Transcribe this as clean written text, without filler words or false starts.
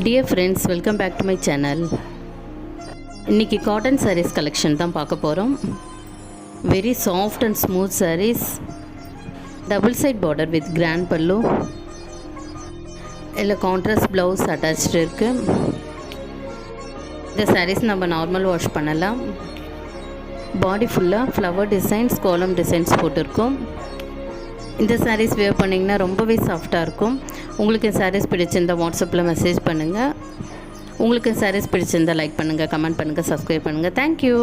Dear friends, welcome back to my channel. இன்னைக்கு cotton sarees collection தான் பார்க்க போகிறோம். Very soft and smooth sarees. Double side border with grand pallu. இல்லை contrast blouse attached இருக்கு. இந்த sarees நம்ம normal wash பண்ணலாம். பாடி ஃபுல்லாக ஃப்ளவர் டிசைன்ஸ் கோலம் டிசைன்ஸ் போட்டிருக்கோம். இந்த sarees வேர் பண்ணிங்கன்னா ரொம்பவே சாஃப்டாக இருக்கும். உங்களுக்கு sarees பிடிச்சிருந்தால் வாட்ஸ்அப்பில் மெசேஜ் பண்ணுங்கள். உங்களுக்கு sarees பிடிச்சிருந்தால் லைக் பண்ணுங்கள், கமெண்ட் பண்ணுங்கள், சப்ஸ்கிரைப் பண்ணுங்கள். தேங்க்யூ.